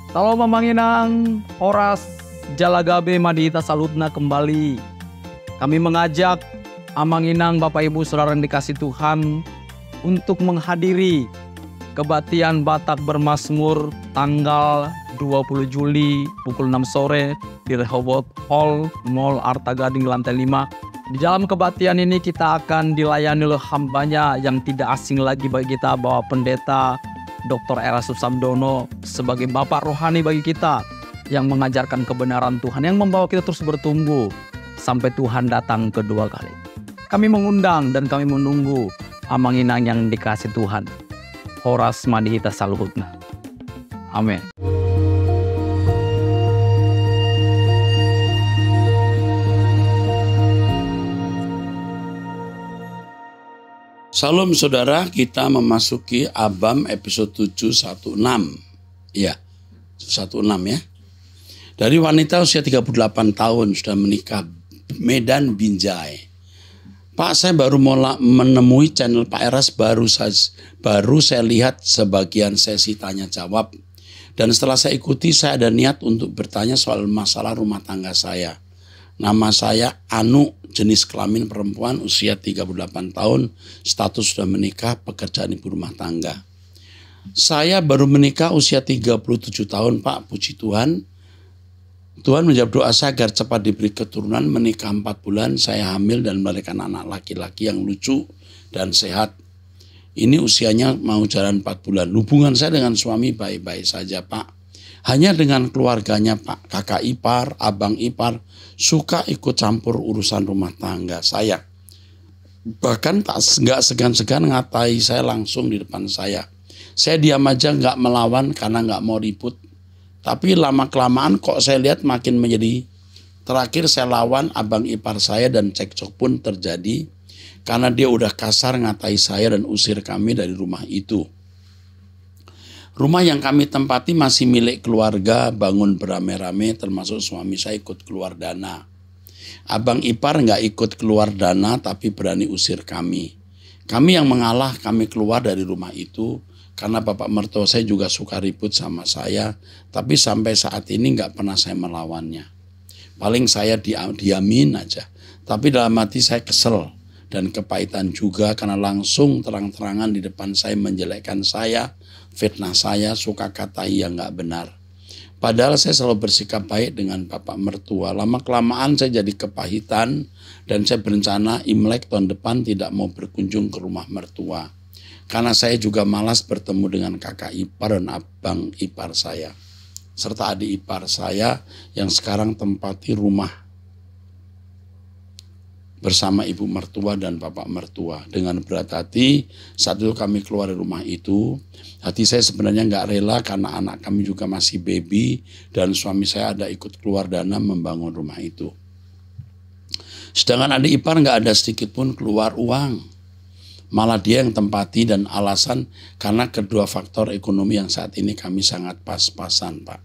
Kalau memanginang Horas Jalagabe Madita Salutna kembali. Kami mengajak Amanginang Bapak Ibu Saudara yang dikasih Tuhan untuk menghadiri kebaktian Batak Bermazmur tanggal 20 Juli pukul 6 sore di Rehoboth Hall, Mall Arta Gading lantai 5. Di dalam kebaktian ini kita akan dilayani oleh hambanya yang tidak asing lagi bagi kita, Bapak Pendeta Dr. Erastus Samdono sebagai Bapak rohani bagi kita yang mengajarkan kebenaran Tuhan, yang membawa kita terus bertumbuh sampai Tuhan datang kedua kali. Kami mengundang dan kami menunggu Amanginang yang dikasih Tuhan, Horas Madihita Salutna. Amin. Salam saudara, kita memasuki Abam episode 716. Ya, 16 ya. Dari wanita usia 38 tahun sudah menikah, Medan Binjai. Pak, saya baru menemui channel Pak Eras, baru saya lihat sebagian sesi tanya jawab. Dan setelah saya ikuti, saya ada niat untuk bertanya soal masalah rumah tangga saya. Nama saya Anu, jenis kelamin perempuan, usia 38 tahun, status sudah menikah, pekerjaan ibu rumah tangga. Saya baru menikah usia 37 tahun, Pak, puji Tuhan. Tuhan menjawab doa saya agar cepat diberi keturunan, menikah 4 bulan, saya hamil dan melahirkan anak laki-laki yang lucu dan sehat. Ini usianya mau jalan 4 bulan. Hubungan saya dengan suami baik-baik saja, Pak. Hanya dengan keluarganya, Pak, kakak ipar, abang ipar, suka ikut campur urusan rumah tangga saya. Bahkan nggak segan-segan ngatai saya langsung di depan saya. Saya diam aja, nggak melawan karena nggak mau ribut. Tapi lama-kelamaan kok saya lihat makin menjadi. Terakhir saya lawan abang ipar saya dan cekcok pun terjadi. Karena dia udah kasar ngatai saya dan usir kami dari rumah itu. Rumah yang kami tempati masih milik keluarga, bangun beramai-ramai, termasuk suami saya ikut keluar dana. Abang ipar nggak ikut keluar dana tapi berani usir kami. Kami yang mengalah, kami keluar dari rumah itu karena bapak mertua saya juga suka ribut sama saya, tapi sampai saat ini nggak pernah saya melawannya. Paling saya diamin aja, tapi dalam hati saya kesel dan kepahitan juga karena langsung terang-terangan di depan saya menjelekkan saya, fitnah saya, suka katai yang nggak benar. Padahal saya selalu bersikap baik dengan bapak mertua. Lama-kelamaan saya jadi kepahitan dan saya berencana Imlek tahun depan tidak mau berkunjung ke rumah mertua. Karena saya juga malas bertemu dengan kakak ipar dan abang ipar saya. Serta adik ipar saya yang sekarang tempati rumah bersama ibu mertua dan bapak mertua. Dengan berat hati, saat itu kami keluar dari rumah itu. Hati saya sebenarnya nggak rela karena anak kami juga masih baby dan suami saya ada ikut keluar dana membangun rumah itu. Sedangkan adik ipar nggak ada sedikit pun keluar uang. Malah dia yang tempati dan alasan karena kedua faktor ekonomi yang saat ini kami sangat pas-pasan, Pak.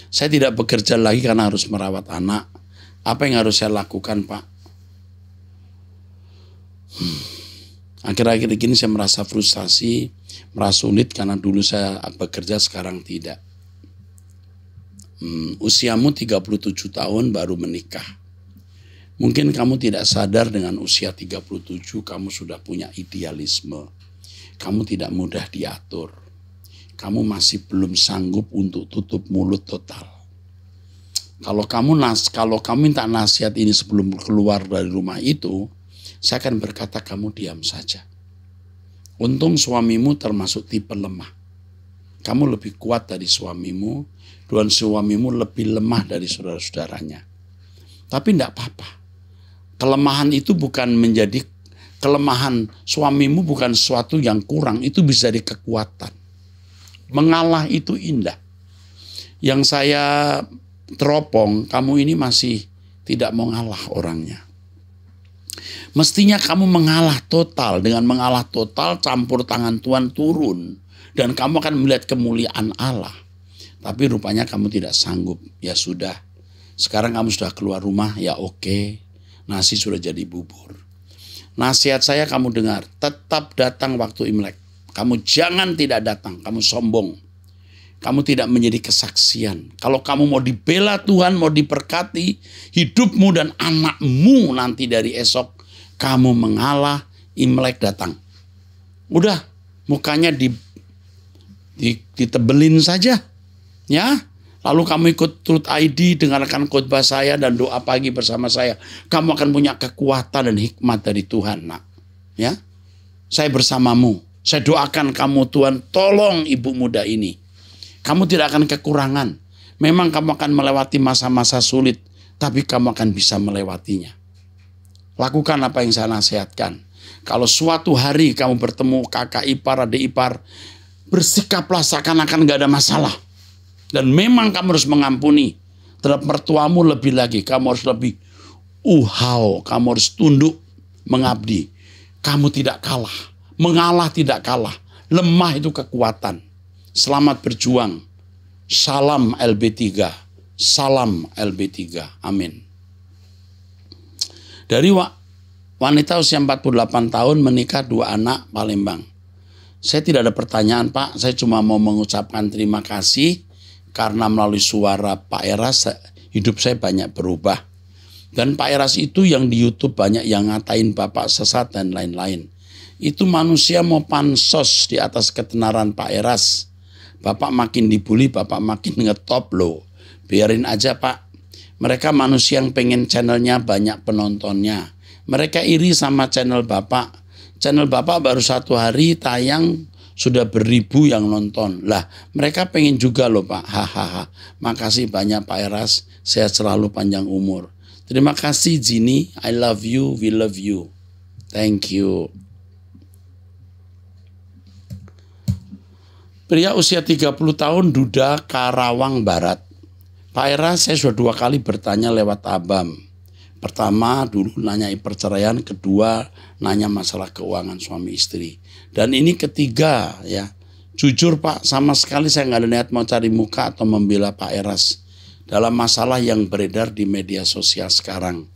Saya tidak bekerja lagi karena harus merawat anak. Apa yang harus saya lakukan, Pak? Akhir-akhir ini saya merasa frustasi, merasa sulit karena dulu saya bekerja, sekarang tidak. Usiamu 37 tahun baru menikah. Mungkin kamu tidak sadar dengan usia 37 kamu sudah punya idealisme. Kamu tidak mudah diatur. Kamu masih belum sanggup untuk tutup mulut total. Kalau kamu minta nasihat ini sebelum keluar dari rumah itu, saya akan berkata kamu diam saja. Untung suamimu termasuk tipe lemah. Kamu lebih kuat dari suamimu, dan suamimu lebih lemah dari saudara-saudaranya. Tapi tidak apa-apa. Kelemahan itu bukan menjadi kelemahan suamimu, bukan sesuatu yang kurang, itu bisa jadi kekuatan. Mengalah itu indah. Yang saya teropong, kamu ini masih tidak mau ngalah orangnya. Mestinya kamu mengalah total. Dengan mengalah total, campur tangan Tuhan turun. Dan kamu akan melihat kemuliaan Allah. Tapi rupanya kamu tidak sanggup. Ya sudah. Sekarang kamu sudah keluar rumah, ya oke. Nasi sudah jadi bubur. Nasihat saya kamu dengar. Tetap datang waktu Imlek. Kamu jangan tidak datang. Kamu sombong. kamu tidak menjadi kesaksian. Kalau kamu mau dibela Tuhan, mau diberkati, hidupmu dan anakmu nanti dari esok, kamu mengalah, Imlek datang. Udah, mukanya ditebelin saja. Ya, lalu kamu ikut Truth ID, dengarkan khotbah saya dan doa pagi bersama saya. Kamu akan punya kekuatan dan hikmat dari Tuhan, nak. Ya, saya bersamamu. Saya doakan kamu, Tuhan, tolong ibu muda ini. Kamu tidak akan kekurangan. Memang kamu akan melewati masa-masa sulit, tapi kamu akan bisa melewatinya. Lakukan apa yang saya nasihatkan. Kalau suatu hari kamu bertemu kakak ipar, adik ipar, bersikaplah seakan-akan gak ada masalah. Dan memang kamu harus mengampuni. Terhadap mertuamu lebih lagi, kamu harus lebih kamu harus tunduk mengabdi. Kamu tidak kalah. Mengalah tidak kalah. Lemah itu kekuatan. Selamat berjuang. Salam LB3. Salam LB3. Amin. Dari wanita usia 48 tahun menikah 2 anak Palembang. Saya tidak ada pertanyaan, Pak. Saya cuma mau mengucapkan terima kasih karena melalui suara Pak Eras hidup saya banyak berubah. Dan Pak Eras itu yang di YouTube banyak yang ngatain Bapak sesat dan lain-lain. Itu manusia mau pansos di atas ketenaran Pak Eras. Bapak makin dibully, Bapak makin ngetop loh. Biarin aja, Pak. Mereka manusia yang pengen channelnya banyak penontonnya. Mereka iri sama channel Bapak. Channel Bapak baru 1 hari tayang sudah beribu yang nonton. Lah, mereka pengen juga loh, Pak. Hahaha. Makasih banyak Pak Eras. Sehat selalu, panjang umur. Terima kasih Jini. I love you. We love you. Thank you. Pria usia 30 tahun, Duda, Karawang Barat. Pak Eras, saya sudah 2 kali bertanya lewat Abam. Pertama, dulu nanya perceraian. Kedua, nanya masalah keuangan suami istri. Dan ini ketiga, ya. Jujur Pak, sama sekali saya nggak ada niat mau cari muka atau membela Pak Eras dalam masalah yang beredar di media sosial sekarang.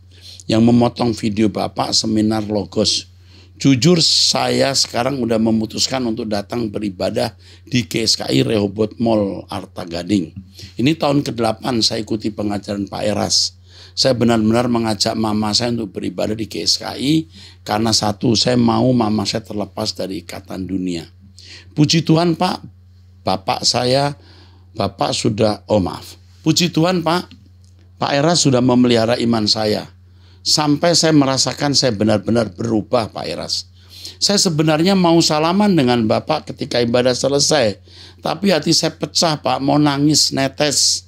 Yang memotong video Bapak seminar Logos. Jujur saya sekarang udah memutuskan untuk datang beribadah di GSKI Rehoboth Mall Arta Gading. Ini tahun ke-8 saya ikuti pengajaran Pak Eras. Saya benar-benar mengajak mama saya untuk beribadah di GSKI karena satu, saya mau mama saya terlepas dari ikatan dunia. Puji Tuhan Pak, Puji Tuhan Pak Eras sudah memelihara iman saya. Sampai saya merasakan saya benar-benar berubah Pak Eras. Saya sebenarnya mau salaman dengan Bapak ketika ibadah selesai. Tapi hati saya pecah Pak, mau nangis, netes.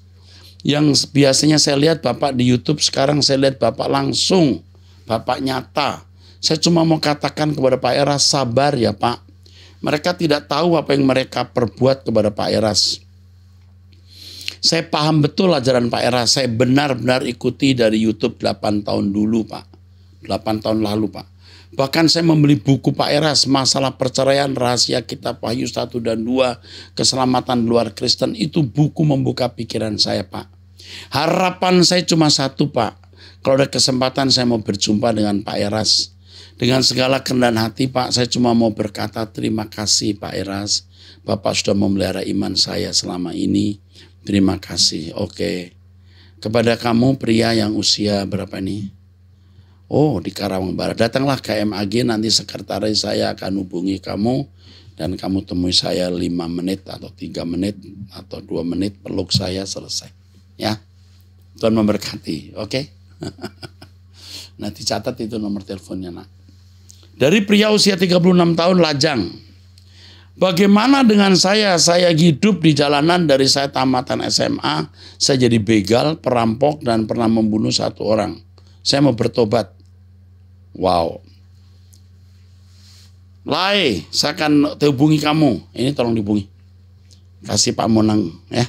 Yang biasanya saya lihat Bapak di YouTube, sekarang saya lihat Bapak langsung. Bapak nyata. Saya cuma mau katakan kepada Pak Eras, sabar ya Pak. Mereka tidak tahu apa yang mereka perbuat kepada Pak Eras. Saya paham betul ajaran Pak Eras. Saya benar-benar ikuti dari YouTube 8 tahun dulu Pak. 8 tahun lalu Pak. Bahkan saya membeli buku Pak Eras, masalah perceraian, rahasia kitab Wahyu 1 dan 2, keselamatan luar Kristen. Itu buku membuka pikiran saya Pak. Harapan saya cuma satu Pak. Kalau ada kesempatan saya mau berjumpa dengan Pak Eras. Dengan segala kerendahan hati Pak, saya cuma mau berkata terima kasih Pak Eras. Bapak sudah memelihara iman saya selama ini. Terima kasih. Oke. Kepada kamu pria yang usia berapa ini? Oh, di Karawang Barat. Datanglah ke MAG, nanti sekretaris saya akan hubungi kamu. Dan kamu temui saya 5 menit atau 3 menit atau 2 menit. Peluk saya, selesai. Ya. Tuhan memberkati. Oke. Nah, dicatat itu nomor teleponnya nak. Dari pria usia 36 tahun lajang. Bagaimana dengan saya? Saya hidup di jalanan dari saya tamatan SMA. Saya jadi begal, perampok, dan pernah membunuh 1 orang. Saya mau bertobat. Wow. Lai, saya akan hubungi kamu. Ini tolong dihubungi. Kasih Pak Monang ya.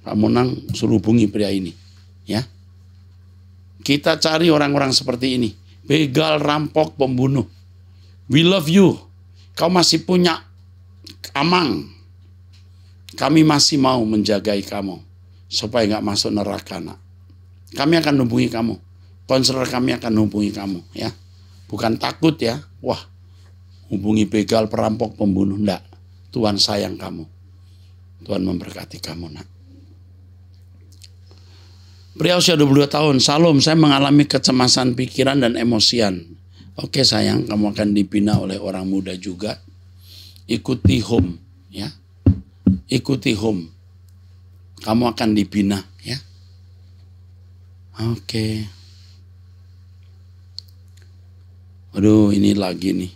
Pak Monang suruh hubungi pria ini. Ya. Kita cari orang-orang seperti ini. Begal, rampok, pembunuh. We love you. Kau masih punya amang. Kami masih mau menjagai kamu. Supaya nggak masuk neraka nak. Kami akan hubungi kamu. Konselor kami akan hubungi kamu. Ya. Bukan takut ya. Wah. Hubungi begal, perampok, pembunuh. Enggak. Tuhan sayang kamu. Tuhan memberkati kamu, nak. Pria usia 22 tahun, Salam, saya mengalami kecemasan pikiran dan emosian. Oke sayang, kamu akan dibina oleh orang muda juga. Ikuti home, ya. Ikuti home. Kamu akan dibina, ya. Oke. Aduh, ini lagi nih.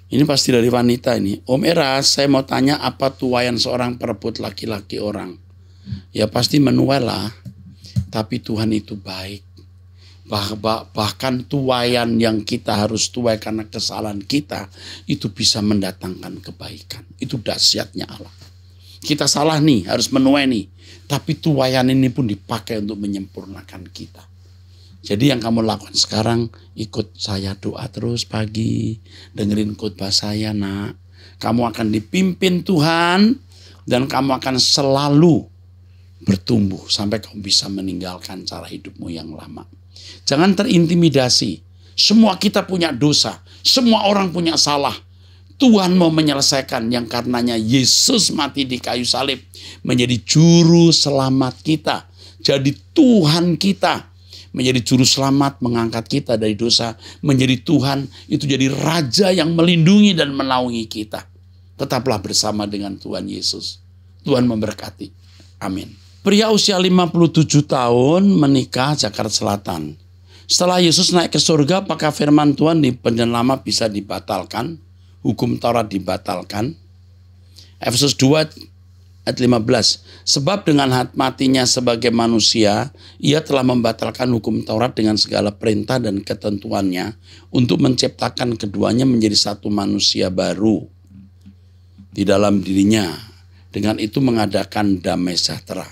Ini pasti dari wanita ini. Om Eras, saya mau tanya apa tuaian seorang perebut laki-laki orang? Ya pasti menuai lah. Tapi Tuhan itu baik. Bahkan tuaian yang kita harus tuai karena kesalahan kita, itu bisa mendatangkan kebaikan. Itu dahsyatnya Allah. Kita salah nih, harus menuai nih. Tapi tuaian ini pun dipakai untuk menyempurnakan kita. Jadi yang kamu lakukan sekarang, ikut saya doa terus pagi. Dengerin khotbah saya, nak. Kamu akan dipimpin Tuhan. Dan kamu akan selalu bertumbuh sampai kamu bisa meninggalkan cara hidupmu yang lama. Jangan terintimidasi. Semua kita punya dosa. Semua orang punya salah. Tuhan mau menyelesaikan yang karenanya Yesus mati di kayu salib. Menjadi juru selamat kita. Jadi Tuhan kita. Menjadi juru selamat, mengangkat kita dari dosa. Menjadi Tuhan, itu jadi Raja yang melindungi dan menaungi kita. Tetaplah bersama dengan Tuhan Yesus. Tuhan memberkati. Amin. Pria usia 57 tahun menikah Jakarta Selatan. Setelah Yesus naik ke surga, apakah firman Tuhan di Perjanjian Lama bisa dibatalkan? Hukum Taurat dibatalkan? Efesus 2 ayat 15. Sebab dengan matinya sebagai manusia, ia telah membatalkan hukum Taurat dengan segala perintah dan ketentuannya untuk menciptakan keduanya menjadi satu manusia baru di dalam dirinya. Dengan itu mengadakan damai sejahtera.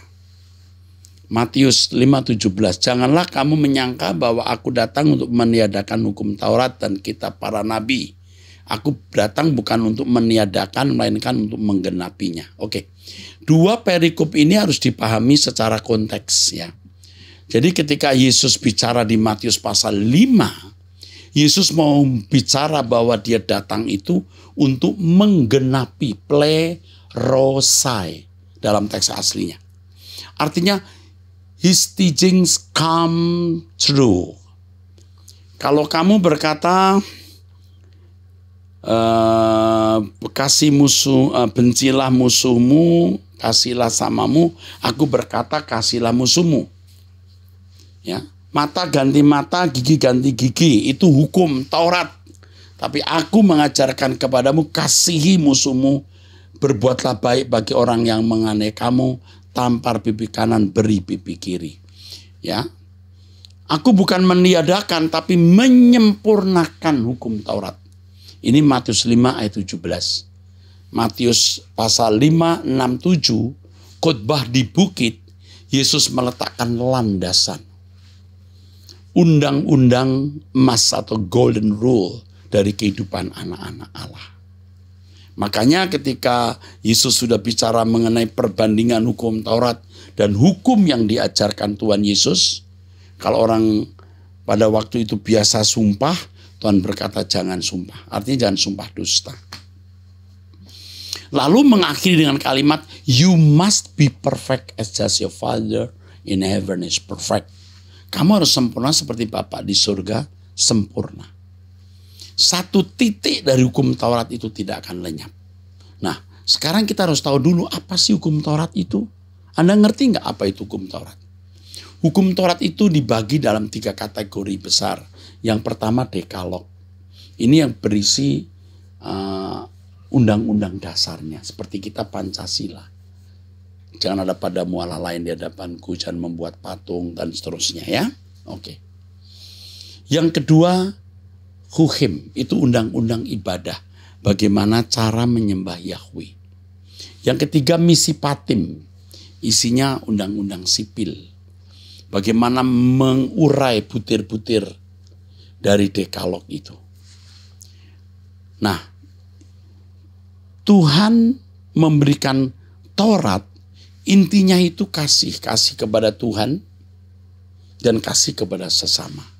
Matius 5:17, janganlah kamu menyangka bahwa aku datang untuk meniadakan hukum Taurat dan kitab para nabi. Aku datang bukan untuk meniadakan, melainkan untuk menggenapinya. Oke, dua perikop ini harus dipahami secara konteks, ya. Jadi ketika Yesus bicara di Matius pasal 5, Yesus mau bicara bahwa dia datang itu untuk menggenapi, plerosai dalam teks aslinya. Artinya, His teachings come true. Kalau kamu berkata bencilah musuhmu, kasihlah samamu. Aku berkata kasihlah musuhmu. Ya, mata ganti mata, gigi ganti gigi, itu hukum Taurat. Tapi aku mengajarkan kepadamu kasihi musuhmu, berbuatlah baik bagi orang yang menganiaya kamu. Tampar pipi kanan, beri pipi kiri. Ya, aku bukan meniadakan, tapi menyempurnakan hukum Taurat. Ini Matius 5 ayat 17. Matius pasal 5, 6, 7, khotbah di bukit, Yesus meletakkan landasan. Undang-undang emas atau golden rule dari kehidupan anak-anak Allah. Makanya ketika Yesus sudah bicara mengenai perbandingan hukum Taurat dan hukum yang diajarkan Tuhan Yesus, kalau orang pada waktu itu biasa sumpah, Tuhan berkata jangan sumpah. Artinya jangan sumpah dusta. Lalu mengakhiri dengan kalimat, you must be perfect as just your Father in heaven is perfect. Kamu harus sempurna seperti Bapa di surga sempurna. Satu titik dari hukum Taurat itu tidak akan lenyap. Nah, sekarang kita harus tahu dulu apa sih hukum Taurat itu. Anda ngerti nggak apa itu hukum Taurat? Hukum Taurat itu dibagi dalam 3 kategori besar. Yang pertama Dekalog. Ini yang berisi undang-undang dasarnya. Seperti kita Pancasila. Jangan ada padamu Allah lain di hadapanku, jangan membuat patung dan seterusnya, ya. Oke. Yang kedua Hukim, itu undang-undang ibadah. Bagaimana cara menyembah Yahweh. Yang ketiga Misipatim. Isinya undang-undang sipil. Bagaimana mengurai butir-butir dari Dekalog itu. Nah, Tuhan memberikan Taurat, intinya itu kasih kepada Tuhan dan kasih kepada sesama.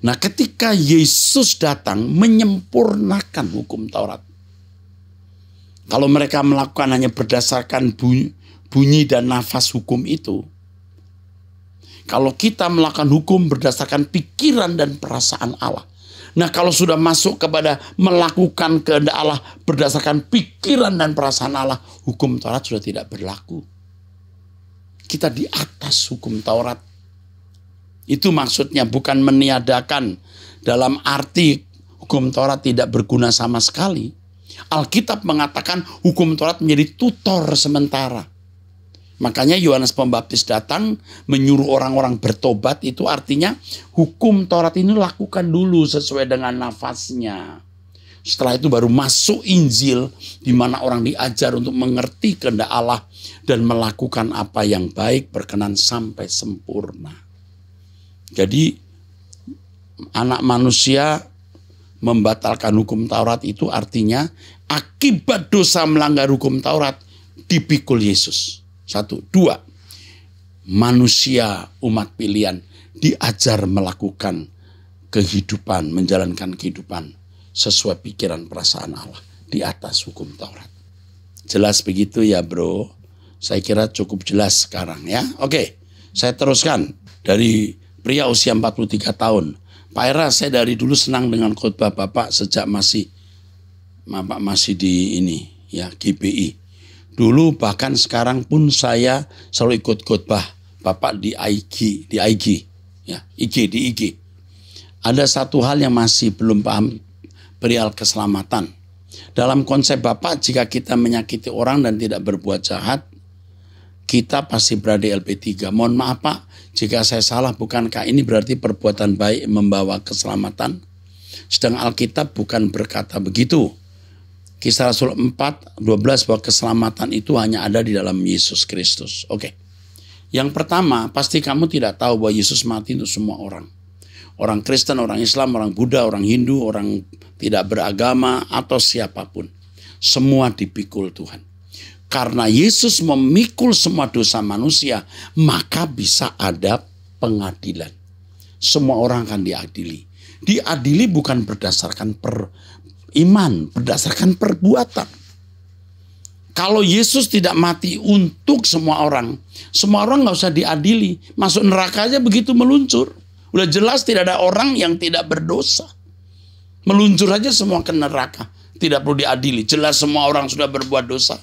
Nah, ketika Yesus datang menyempurnakan hukum Taurat, Kalau mereka melakukan hanya berdasarkan bunyi dan nafas hukum itu, kalau kita melakukan hukum berdasarkan pikiran dan perasaan Allah. Nah, kalau sudah masuk kepada melakukan kehendak Allah berdasarkan pikiran dan perasaan Allah, hukum Taurat sudah tidak berlaku. Kita di atas hukum Taurat. Itu maksudnya, bukan meniadakan dalam arti hukum Taurat tidak berguna sama sekali. Alkitab mengatakan hukum Taurat menjadi tutor sementara. Makanya Yohanes Pembaptis datang menyuruh orang-orang bertobat, itu artinya hukum Taurat ini lakukan dulu sesuai dengan nafasnya. Setelah itu baru masuk Injil, di mana orang diajar untuk mengerti kehendak Allah dan melakukan apa yang baik berkenan sampai sempurna. Jadi anak manusia membatalkan hukum Taurat itu artinya akibat dosa melanggar hukum Taurat dipikul Yesus. 1, 2, manusia umat pilihan diajar melakukan kehidupan, menjalankan kehidupan sesuai pikiran perasaan Allah di atas hukum Taurat. Jelas begitu ya bro? Saya kira cukup jelas sekarang ya. Oke, saya teruskan dari pria usia 43 tahun. Pak Era, saya dari dulu senang dengan khotbah Bapak sejak Bapak masih di ini ya GPI. Dulu bahkan sekarang pun saya selalu ikut khotbah Bapak di IG ya, di IG. Ada satu hal yang masih belum paham perihal keselamatan. Dalam konsep Bapak, jika kita menyakiti orang dan tidak berbuat jahat, kita pasti berada LP3. Mohon maaf Pak, jika saya salah, bukankah ini berarti perbuatan baik membawa keselamatan? Sedang Alkitab bukan berkata begitu. Kisah Rasul 4:12 bahwa keselamatan itu hanya ada di dalam Yesus Kristus. Oke. Yang pertama, pasti kamu tidak tahu bahwa Yesus mati untuk semua orang. Orang Kristen, orang Islam, orang Buddha, orang Hindu, orang tidak beragama, atau siapapun. Semua dipikul Tuhan. Karena Yesus memikul semua dosa manusia, maka bisa ada pengadilan. Semua orang akan diadili. Diadili bukan berdasarkan iman, berdasarkan perbuatan. Kalau Yesus tidak mati untuk semua orang nggak usah diadili. Masuk neraka aja begitu meluncur. Udah jelas tidak ada orang yang tidak berdosa. Meluncur aja semua ke neraka. Tidak perlu diadili. Jelas semua orang sudah berbuat dosa.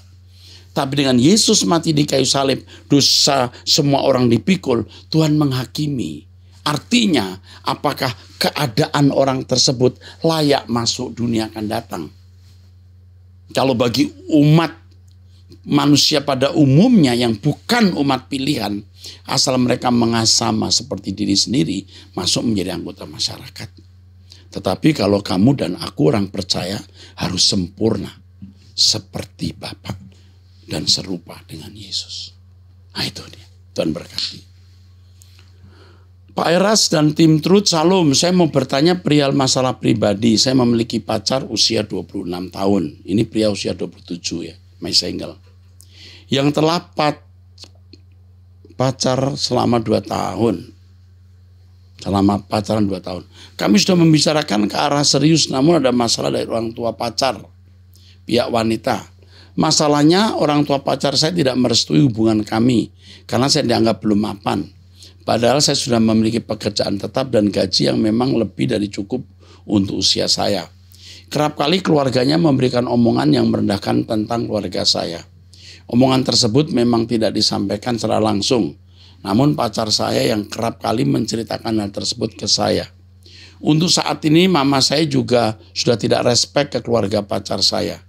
Tapi dengan Yesus mati di kayu salib, dosa semua orang dipikul, Tuhan menghakimi. Artinya, apakah keadaan orang tersebut layak masuk dunia akan datang? Kalau bagi umat manusia pada umumnya yang bukan umat pilihan, asal mereka mengasama seperti diri sendiri, masuk menjadi anggota masyarakat. Tetapi kalau kamu dan aku orang percaya harus sempurna seperti Bapa dan serupa dengan Yesus. Nah itu dia. Tuhan berkati. Pak Eras dan tim Truth, Salam. Saya mau bertanya perihal masalah pribadi. Saya memiliki pacar usia 26 tahun. Ini pria usia 27 ya. My single. Yang telah pacar selama 2 tahun. Selama pacaran 2 tahun. Kami sudah membicarakan ke arah serius, namun ada masalah dari orang tua pacar. Pihak wanita. Masalahnya orang tua pacar saya tidak merestui hubungan kami karena saya dianggap belum mapan. Padahal saya sudah memiliki pekerjaan tetap dan gaji yang memang lebih dari cukup untuk usia saya. Kerap kali keluarganya memberikan omongan yang merendahkan tentang keluarga saya. Omongan tersebut memang tidak disampaikan secara langsung. Namun pacar saya yang kerap kali menceritakan hal tersebut ke saya. Untuk saat ini mama saya juga sudah tidak respect ke keluarga pacar saya.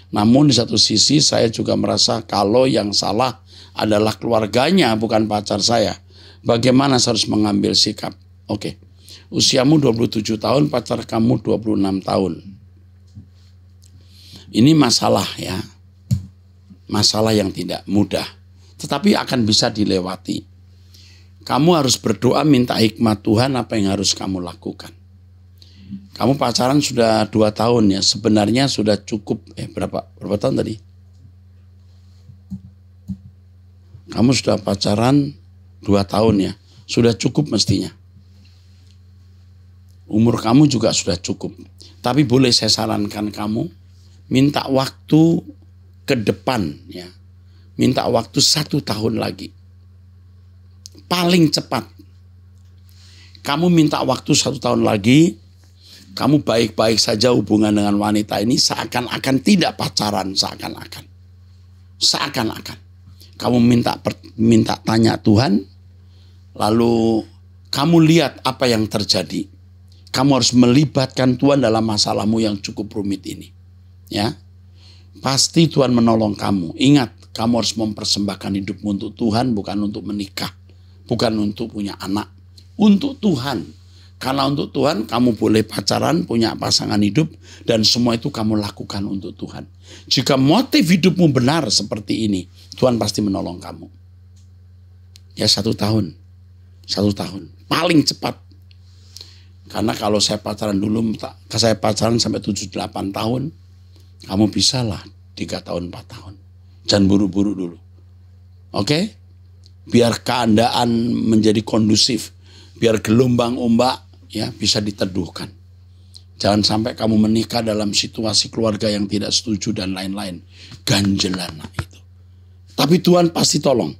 Namun di satu sisi saya juga merasa kalau yang salah adalah keluarganya bukan pacar saya. Bagaimana saya harus mengambil sikap? Oke. Usiamu 27 tahun, pacar kamu 26 tahun. Ini masalah ya. Masalah yang tidak mudah. Tetapi akan bisa dilewati. Kamu harus berdoa minta hikmat Tuhan apa yang harus kamu lakukan. Kamu pacaran sudah 2 tahun ya, sebenarnya sudah cukup. Berapa tahun tadi? Kamu sudah pacaran 2 tahun ya, sudah cukup mestinya. Umur kamu juga sudah cukup. Tapi boleh saya sarankan kamu, minta waktu ke depan ya. Minta waktu 1 tahun lagi. Paling cepat. Kamu minta waktu 1 tahun lagi, kamu baik-baik saja hubungan dengan wanita ini seakan-akan tidak pacaran, seakan-akan. Seakan-akan. Kamu minta tanya Tuhan, lalu kamu lihat apa yang terjadi. Kamu harus melibatkan Tuhan dalam masalahmu yang cukup rumit ini. Ya. Pasti Tuhan menolong kamu. Ingat, kamu harus mempersembahkan hidupmu untuk Tuhan, bukan untuk menikah. Bukan untuk punya anak. Untuk Tuhan. Karena untuk Tuhan kamu boleh pacaran, punya pasangan hidup, dan semua itu kamu lakukan untuk Tuhan. Jika motif hidupmu benar seperti ini, Tuhan pasti menolong kamu. Ya 1 tahun. 1 tahun. Paling cepat. Karena kalau saya pacaran dulu, saya pacaran sampai 7-8 tahun, kamu bisa lah 3 tahun, 4 tahun. Jangan buru-buru dulu. Oke? Biar keadaan menjadi kondusif. Biar gelombang ombak ya bisa diteduhkan. Jangan sampai kamu menikah dalam situasi keluarga yang tidak setuju dan lain-lain. Ganjelan itu. Tapi Tuhan pasti tolong.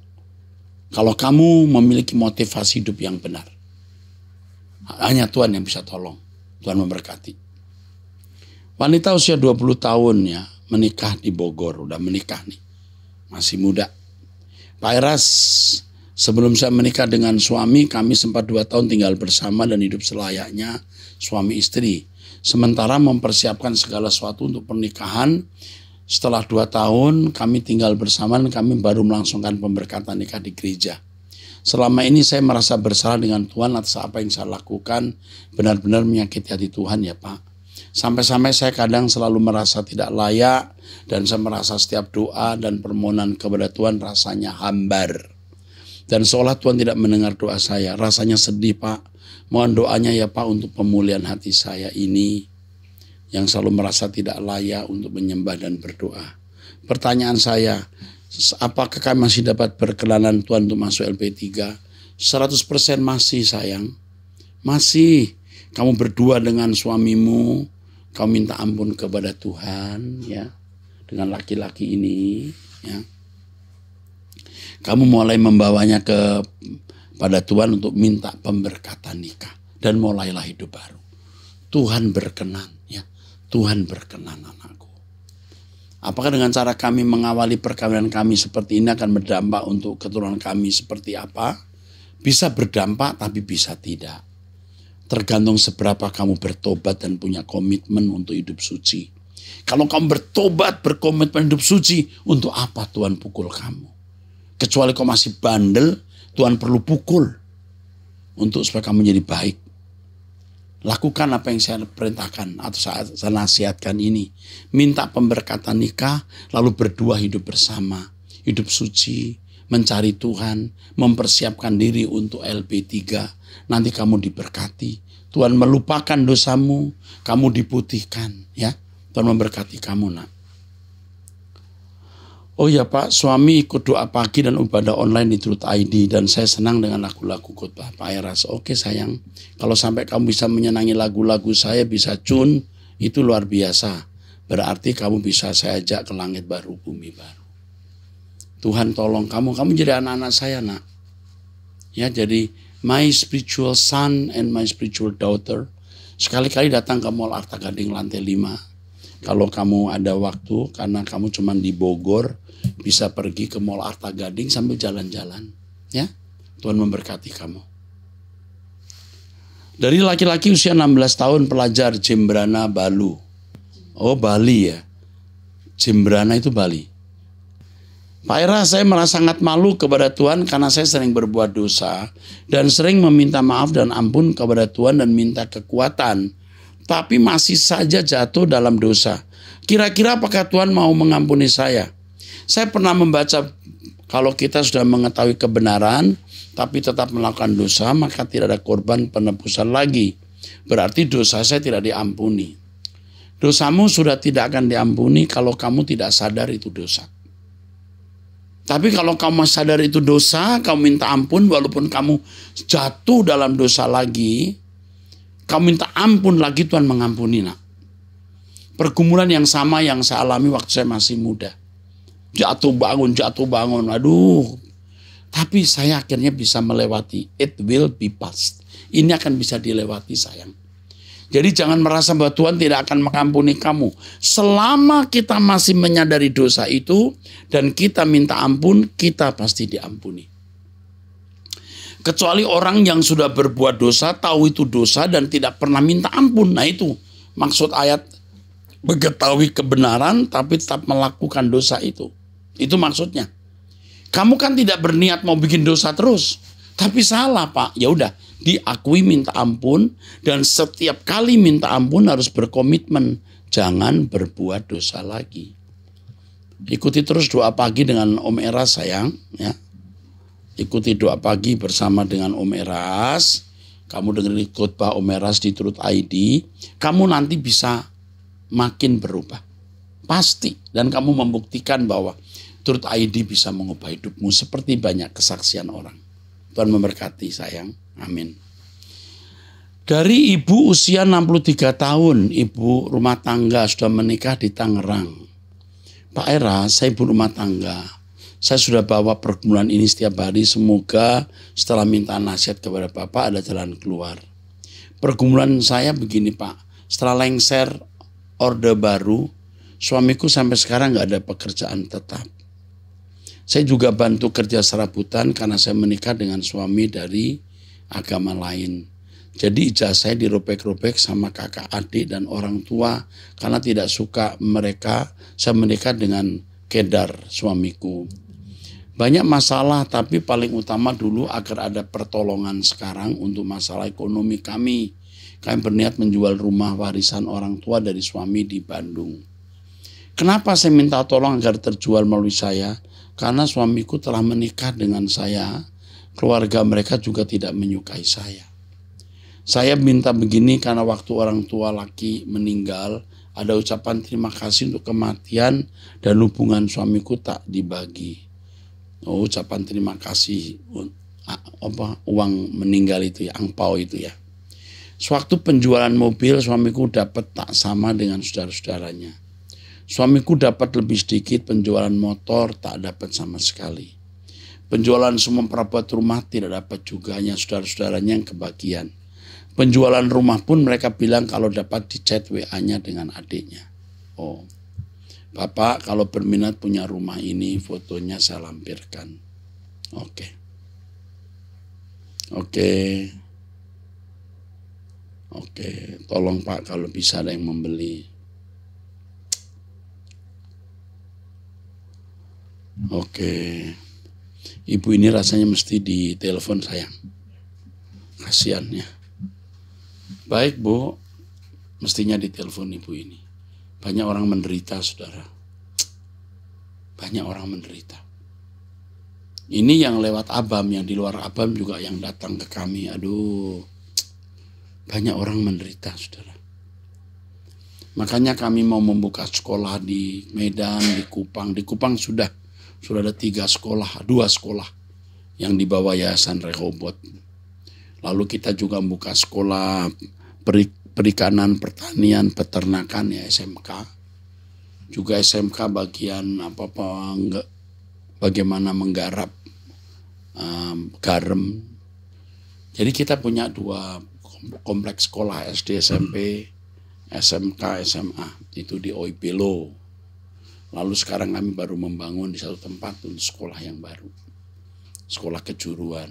Kalau kamu memiliki motivasi hidup yang benar. Hanya Tuhan yang bisa tolong. Tuhan memberkati. Wanita usia 20 tahun ya menikah di Bogor. Udah menikah nih. Masih muda. Pak Eras, sebelum saya menikah dengan suami, kami sempat 2 tahun tinggal bersama dan hidup selayaknya suami istri. Sementara mempersiapkan segala sesuatu untuk pernikahan. Setelah 2 tahun kami tinggal bersama dan kami baru melangsungkan pemberkatan nikah di gereja. Selama ini saya merasa bersalah dengan Tuhan atas apa yang saya lakukan. Benar-benar menyakiti hati Tuhan ya Pak. Sampai-sampai saya kadang selalu merasa tidak layak. Dan saya merasa setiap doa dan permohonan kepada Tuhan rasanya hambar. Dan seolah Tuhan tidak mendengar doa saya. Rasanya sedih Pak. Mohon doanya ya Pak untuk pemulihan hati saya ini. Yang selalu merasa tidak layak untuk menyembah dan berdoa. Pertanyaan saya, apakah kami masih dapat berkenanan Tuhan untuk masuk LP3? 100% masih sayang. Masih. Kamu berdua dengan suamimu. Kamu minta ampun kepada Tuhan ya. Dengan laki-laki ini ya. Kamu mulai membawanya kepada Tuhan untuk minta pemberkatan nikah. Dan mulailah hidup baru. Tuhan berkenan ya. Tuhan berkenan anakku. Apakah dengan cara kami mengawali perkawinan kami seperti ini akan berdampak untuk keturunan kami seperti apa? Bisa berdampak tapi bisa tidak. Tergantung seberapa kamu bertobat dan punya komitmen untuk hidup suci. Kalau kamu bertobat, berkomitmen hidup suci, untuk apa Tuhan pukul kamu? Kecuali kau masih bandel, Tuhan perlu pukul. Untuk supaya kamu menjadi baik. Lakukan apa yang saya perintahkan atau saya nasihatkan ini. Minta pemberkatan nikah, lalu berdua hidup bersama. Hidup suci, mencari Tuhan, mempersiapkan diri untuk LP3. Nanti kamu diberkati. Tuhan melupakan dosamu, kamu diputihkan. Ya, Tuhan memberkati kamu nak. Oh ya Pak, suami ikut doa pagi dan ibadah online di Truth ID dan saya senang dengan lagu-lagu khotbah Pak Eras. Oke sayang, kalau sampai kamu bisa menyenangi lagu-lagu saya, bisa tune, itu luar biasa. Berarti kamu bisa saya ajak ke langit baru, bumi baru. Tuhan tolong kamu jadi anak-anak saya nak. Ya, jadi my spiritual son and my spiritual daughter. Sekali-kali datang ke Mall Arta Gading lantai 5. Kalau kamu ada waktu, karena kamu cuma di Bogor, bisa pergi ke Mall Arta Gading sambil jalan-jalan. Ya, Tuhan memberkati kamu. Dari laki-laki usia 16 tahun pelajar Jembrana Balu. Oh Bali ya. Jembrana itu Bali. Pak Era, saya merasa sangat malu kepada Tuhan karena saya sering berbuat dosa. Dan sering meminta maaf dan ampun kepada Tuhan dan minta kekuatan. Tapi masih saja jatuh dalam dosa. Kira-kira apakah Tuhan mau mengampuni saya? Saya pernah membaca kalau kita sudah mengetahui kebenaran tapi tetap melakukan dosa, maka tidak ada korban penebusan lagi. Berarti dosa saya tidak diampuni. Dosamu sudah tidak akan diampuni kalau kamu tidak sadar itu dosa. Tapi kalau kamu sadar itu dosa, kamu minta ampun walaupun kamu jatuh dalam dosa lagi, kamu minta ampun lagi, Tuhan mengampuni nak. Pergumulan yang sama yang saya alami waktu saya masih muda. jatuh bangun. Aduh. Tapi saya akhirnya bisa melewati. It will be past. Ini akan bisa dilewati sayang. Jadi jangan merasa bahwa Tuhan tidak akan mengampuni kamu. Selama kita masih menyadari dosa itu dan kita minta ampun, kita pasti diampuni. Kecuali orang yang sudah berbuat dosa, tahu itu dosa dan tidak pernah minta ampun. Nah itu maksud ayat mengetahui kebenaran tapi tetap melakukan dosa itu. Itu maksudnya. Kamu kan tidak berniat mau bikin dosa terus. Tapi salah Pak. Ya udah, diakui minta ampun. Dan setiap kali minta ampun harus berkomitmen. Jangan berbuat dosa lagi. Ikuti terus doa pagi dengan Om Eras sayang. Ya. Ikuti doa pagi bersama dengan Om Eras. Kamu dengerin khotbah Om Eras di Truth ID. Kamu nanti bisa makin berubah. Pasti. Dan kamu membuktikan bahwa Truth ID bisa mengubah hidupmu seperti banyak kesaksian orang. Tuhan memberkati sayang. Amin. Dari ibu usia 63 tahun, ibu rumah tangga sudah menikah di Tangerang. Pak Era, saya ibu rumah tangga. Saya sudah bawa pergumulan ini setiap hari. Semoga setelah minta nasihat kepada Bapak ada jalan keluar. Pergumulan saya begini Pak. Setelah lengser orde baru, suamiku sampai sekarang nggak ada pekerjaan tetap. Saya juga bantu kerja serabutan karena saya menikah dengan suami dari agama lain. Jadi ijazah saya dirobek-robek sama kakak adik dan orang tua karena tidak suka mereka. Saya menikah dengan Kedar suamiku. Banyak masalah tapi paling utama dulu agar ada pertolongan sekarang untuk masalah ekonomi kami. Kami berniat menjual rumah warisan orang tua dari suami di Bandung. Kenapa saya minta tolong agar terjual melalui saya? Karena suamiku telah menikah dengan saya, keluarga mereka juga tidak menyukai saya. Saya minta begini karena waktu orang tua laki meninggal, ada ucapan terima kasih untuk kematian dan hubungan suamiku tak dibagi. Oh, ucapan terima kasih, uang meninggal itu ya, angpau itu ya. Sewaktu penjualan mobil, suamiku dapat tak sama dengan saudara-saudaranya. Suamiku dapat lebih sedikit, penjualan motor tak dapat sama sekali. Penjualan semua perabot rumah tidak dapat juga, hanya saudara-saudaranya yang kebagian. Penjualan rumah pun mereka bilang kalau dapat di chat WA-nya dengan adiknya. Oh, Bapak kalau berminat punya rumah ini, fotonya saya lampirkan. Oke. Tolong Pak kalau bisa ada yang membeli. Oke, ibu ini rasanya mesti ditelepon sayang. Kasihan ya. Baik Bu, mestinya ditelepon ibu ini. Banyak orang menderita saudara. Banyak orang menderita. Ini yang lewat Abam, yang di luar Abam juga yang datang ke kami. Aduh, banyak orang menderita saudara. Makanya kami mau membuka sekolah di Medan, di Kupang. Di Kupang sudah ada 2 sekolah yang di bawah Yayasan Rehoboth. Lalu kita juga membuka sekolah perikanan, pertanian, peternakan ya SMK. Juga SMK bagian bagaimana menggarap garam. Jadi kita punya 2 kompleks sekolah SD, SMP, SMK, SMA. Itu di Oipilo. Lalu sekarang kami baru membangun di satu tempat untuk sekolah yang baru. Sekolah kejuruan.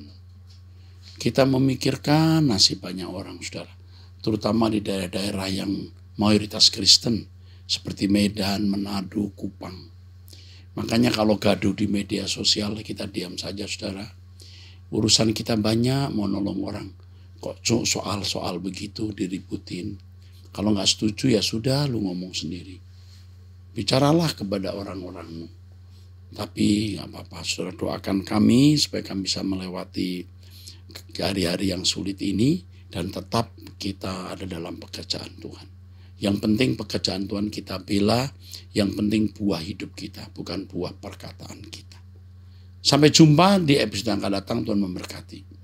Kita memikirkan nasib banyak orang, saudara. Terutama di daerah-daerah yang mayoritas Kristen. Seperti Medan, Manado, Kupang. Makanya kalau gaduh di media sosial kita diam saja, saudara. Urusan kita banyak mau nolong orang. Kok soal-soal begitu diributin. Kalau nggak setuju ya sudah, lu ngomong sendiri. Bicaralah kepada orang-orangmu. Tapi nggak apa-apa, saudara doakan kami supaya kami bisa melewati hari-hari yang sulit ini dan tetap kita ada dalam pekerjaan Tuhan. Yang penting pekerjaan Tuhan kita bela, yang penting buah hidup kita, bukan buah perkataan kita. Sampai jumpa di episode yang akan datang, Tuhan memberkati.